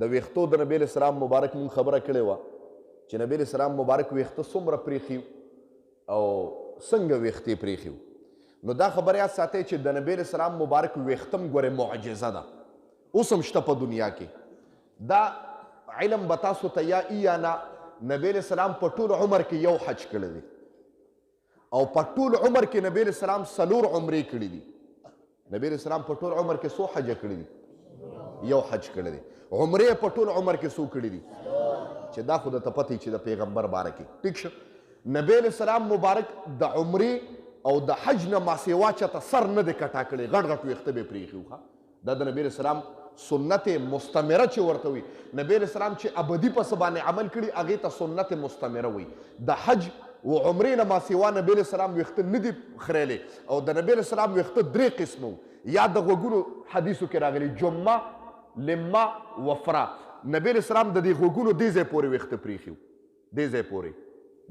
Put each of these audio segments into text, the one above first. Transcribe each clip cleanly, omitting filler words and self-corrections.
د ویښتو د نبی علیه السلام مبارک مونږ خبره کړې وه چې نبی علیه السلام مبارک ویښته څومره پرېښي او څنګه ویښتې پرېښي نو دا خبره یاد ساتئ چې د نبی علیه السلام مبارک ویښته م ګورې معجزه ده اوس هم شته په دنیا کې دا علم به تاسو ته یا ای یا نه نبی علیه السلام په ټول عمر کې یو حج کړی دی او په ټول عمر کې نبی علیه السلام 4 عمرې کړي دي نبی علیه السلام په ټول عمر کې څو حجه کړي دي یو حج کړی دی عمرې په ټول عمر کې څو کړي دي چې دا خو درته پته چې د پیغمبر باره کې ټیک شه نبی علیه السلام مبارک د عمرې او د حج نه ماسیوا چاته سر نه دی کټا کړی غټ غټ ویښته به یې پرېښي دا د نبی علیه السلام سنت مستمره چې ورته وي نبی علیه السلام چې ابدي په څه باندې عمل کړي هغې ته سنت مستمره وي د حج و عمرې نه ماسیوا نبی علیه السلام ویښته نه دي خریلی او د نبی علیه السلام ویښته 3 قسمه یا د غوږونو حدیثو کې راغلي جمعه لمه وفرا نبی علیه السلام د دې غوږونو دې ځای پورې ویښته پرېښي دې ځای پورې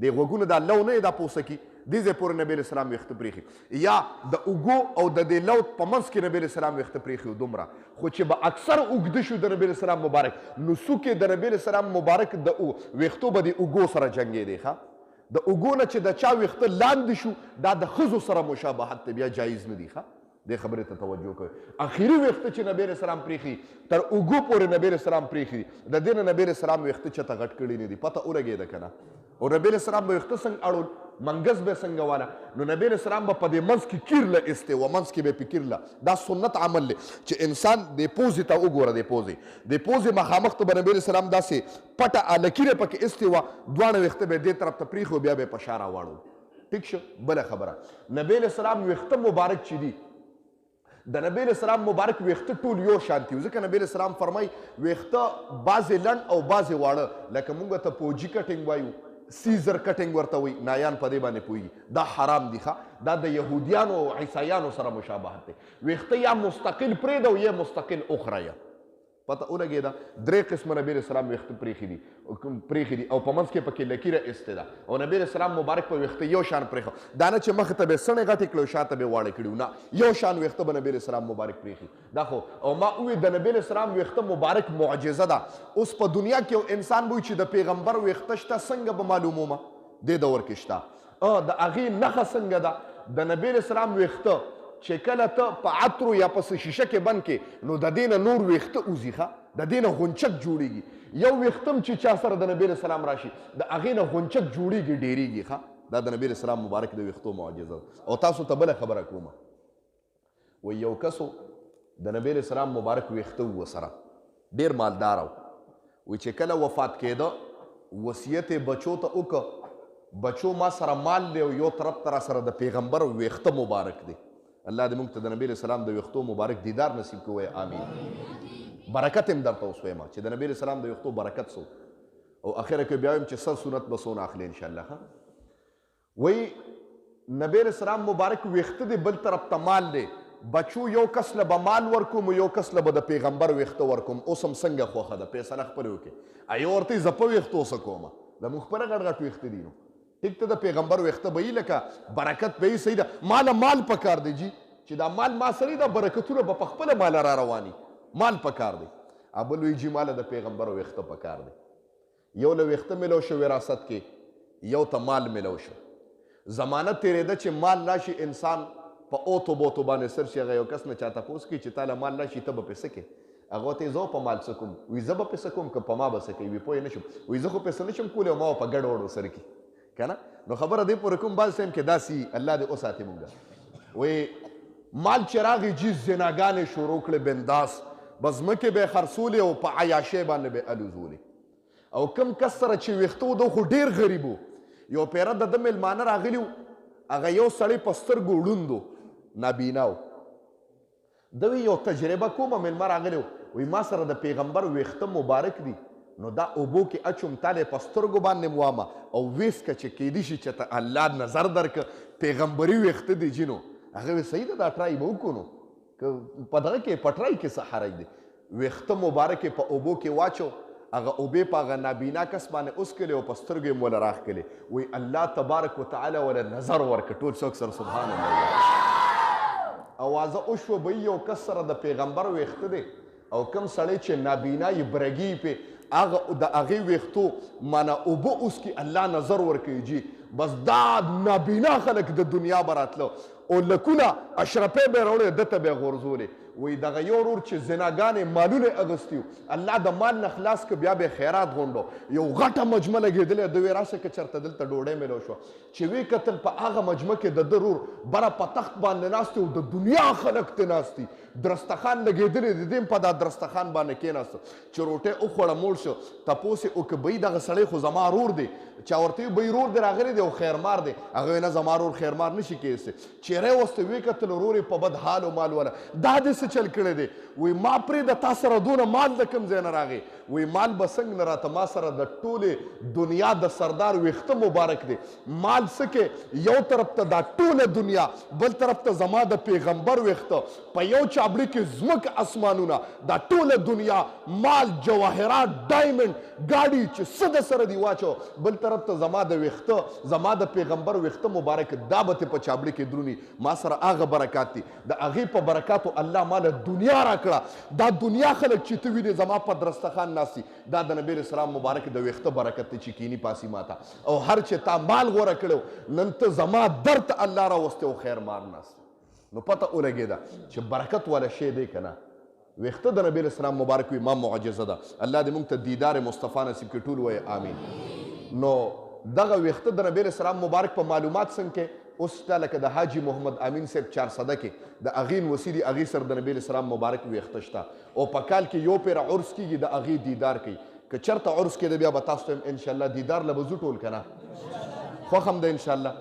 د غوږونو دا لو نه دا پوسکي دې ځای پورې نبی علیه السلام ویښته پرېښي یا د اوږو او د دې لو په منځ کې نبی علیه السلام ویښته پرېښي دومره خو چې به اکثر اوږده شو د نبی علیه السلام مبارک نو څوکې د نبی علیه السلام مبارک د ویښتو به د اوږو سره جنګېدی ښه د اوږو نه چې د چا ویښته لاندې شو دا د ښځو سره مشابهت دی بیا جایز نه دی ښه دې خبرې ته توجه کوئ اخري ویښته چې نبی علیه السلام پرېښي تر اوږو پورې نبی علیه السلام پرېښي د دې نه نبی علیه السلام ویښته چاته غټ کړي نه دي پته ولګېده که نه او نبی علیه السلام به ویښته څنګه اړول منګز به څنګه واله نو نبی علیه السلام به په دې منځ کې کیرله ایستې وه منځ کې به یې پې کیرله دا سنت عمل دی چې انسان دې پوزې ته وګوره دې پوزې مخامخ ته به نبی علیه السلام داسې پټه لکیره پکې ایستې وه دواړه ویښته به یې دې طرف ته پرېښي بیا به یې په شا راواړو ټیک شو بله خبره نبی علیه السلام ویښته مبارک چې دي د نبی علیه السلام مبارک ویښته ټول یو شانتي ځکه نبی علیه السلام فرمایي ویښته بعضې لنډ او بعضې واړه لکه موږ ته پوجي کټینګ وایو سیزر کټینګ ورته وایي نایان په دې باندې پوهېږي دا حرام دي ښه دا د یهودیانو او عیسایانو سره مشابهت دی ویښته یا مستقل پرېږده او یا مستقل اخره پته ولګېده 3 قسمه نبی علیه السلام ویښته پرېښي دي او په منځ کې پکې لکیره ایستې ده او نبی علیه السلام مبارک په ویښته یو شان پرېښه دا نه چې مخې ته به یې سڼې غټې کړې او شاته به یې واړه کړي نه یو شان ویښته به نبی علیه السلام مبارک پرېښي دا خو او ما وویل د نبی علیه السلام ویښته مبارک معجزه ده اوس په دنیا کې یو انسان به وي چې د پیغمبر ویښته شته څنګه به معلومومه دې دور کې شته د هغې نښه څنګه ده د نبی علیه السلام ویښته چې کله ته په عطرو یا په شیشه کې بند کې نو د دې نه نور ویښته وځي ښه د دې نه غونچک جوړېږي یو ویښته چې چا سره د نبی علیه السلام راشي د هغې نه غونچک جوړېږي ډېرېږي ښه دا د نبی علیه السلام مبارک د ویښتو معجزه او تاسو ته بله خبره کومه وایي یو کسو د نبی علیه السلام مبارک ویښته وه سره ډېر مالدار و وایي چې کله وفات کېده وصیت یې بچو ته وکړه بچو ما سره مال دی او یو طرف ته را سره د پیغمبر ویښته مبارک دی الله دې موږ ته د نبی علیه السلام د ویښتو مبارک دیدار نصیب کړي آمین برکت هم درته اوس وایم چې د نبی علیه السلام د ویښتو برکت سو او اخره کې بیا وایم چې سر سنت به څونه اخلي انشاءالله وایي نبی علیه السلام مبارک ویښته دی بل طرف ته مال دی بچو یو کس له به مال ورکوم یو کس له به د پیغمبر ویښته ورکوم اوس هم څنګه خوښه ده فیصله خپله وکړي یو ورته یې زه په ویښتو څه کومه زموږ خپله غټ غټ ویښته دي نو ټیک ته د پیغمبر ویښته به یي لکه برکت به یي صحیح ده ماله مال پکار دی جي چې دا مال ما سره دا برکتونه به په خپله ماله را رواني مال پکار دی بل وایي جي ماله د پیغمبر ویښته پکار دی یو له ویښته میلو شو وراثت کې یو ته مال میلو شو زمانه تېرېده چې مال راشي انسان په اوتو بوتو باندې سر شي هغه یو کس نه چا تپوس کوي چې تا له مال راشي ته به پې څه کوې هغه ته یې زه په مال څه کوم وایي زه به پې څه کوم که په ما به څه کوي وایي پوه نه شم وایي زه خو پې څه نه شم کولی او ما به په ګډ وډ ورسره کړي که نه نو خبره دې پورې کوم بعض ټایم کې داسې الله دې وساتي مونږ وایي مال چې راغی جي زناګانې شروع کړې بنداس بس ځمکې به یې خرڅولې او په عیاشۍ باندې به یې الوزولې او کوم کس سره چې ویښته و ده خو ډېر غریب و یو پیره د ده میلمانه راغلي و هغه یو سړی په سترګو ړوند و نابینا و ده وی یو تجربه کومه میلمه راغلی وایي ما سره د پیغمبر ویښته مبارک دي نو دا اوبو کې اچوم تاله په سترګو باندې موامه او ویسکه چې کیدی شي چې ته الله نظر درکه پیغمبري ویښته دی جنو هغه صحیح ده دا ټرای به وکړو که په دغه کې په ټرای کې څه حرج دی ویښته مبارکې په اوبو کې واچو هغه اوبې په هغه نابینا کس باندې اوسکلې او په سترګو یې موله راښکلې وایي الله تبارک وتعالی وله نظر ورکړه ټول څوک سره سبحان الله اوازه وشوه به یو کس سره د پیغمبر ویښته دی او کم سړی چې نابینا یې برګي پې هغه د هغې ویښتو معنی اوبه اوسکي الله نظر ورکوي جي بس دا نابینا خلک د دنیا به راتله او لکونه اشرفۍ به یې راوړې ده ته به یې غورځولې وایي دغه یو ورور چې زناګانې مالونه یې اغوستي وو الله د مال نه خلاص که بیا به یې خیرات غونډو یو غټه مجمه لګېدلې ده ویې راشه که چېرته دلته ډوډۍ میلو شوه چې ویې کتل په هغه مجمه کې د ده رور بره په تخت باندې ناست و د دنیا خلک ترې ناست دي درستخان لګېدلی د دې په دا درستخان باندې کېناسته چې روټۍ وخوړه موړ شو تپوس یې وکړه بهی دغه سړی خو زما رور دی چا ورته وي بهی رور دی راغلی دی او خیرمار دی هغه وایي نه زما رور خیرمار نشي کېستی چېرې وسته ویې کتل ورور یې په بد حال و مال والا دا دې څه چل کړی دی وایي ما پرېږده تا سره دونه مال د کوم ځای نه راغی وایي مال به څنګه نه راته ما سره د ټولې دنیا د سردار ویښته مبارک دی مال څه کې یو طرف ته دا ټوله دنیا بل طرف ته زما د پیغمبر ویښته په یو چابړي کې ځمکه اسمانونه دا ټوله دنیا مال جواهرات ډایمنډ ګاډي چې څه د سره دي واچو بل طرف ته زما د ویښته زما د پیغمبر ویښته مبارک دا به تې په چابړي کې دروني ما سره هغه برکات دي د هغې په برکاتو الله ماله دنیا راکړه دا دنیا خلک چې ته وینې زما په درستخان ناستي دا د نبی علیه السلام مبارک د ویښته برکت دی چې کینی پاسي ماته او هر چې تا مال غوره کړی نن ته زما درد الله راوستی او خیر مار ناست نو پته ولګېده چې برکت والا شی دی که نه ویښته د نبی علیه السلام مبارک وي ما معجزه ده الله دې موږ ته دیدار مصطفی نصیب کړي ټول وایي آمین نو دغه ویښته د نبی علیه السلام مبارک په معلومات څنګه کې اوس تا لکه د حاجي محمد امین صاحب 400 کې د هغې نوسي دي هغې سره د نبی علیه السلام مبارک ویښته شته او په کال کې یو پیره عرس کېږي د هغې دیدار کوي که چېرته عرس کېده بیا به تاسو ته انشاءالله دیدار له به ځو ټول که نه خوښ هم ده انشاءالله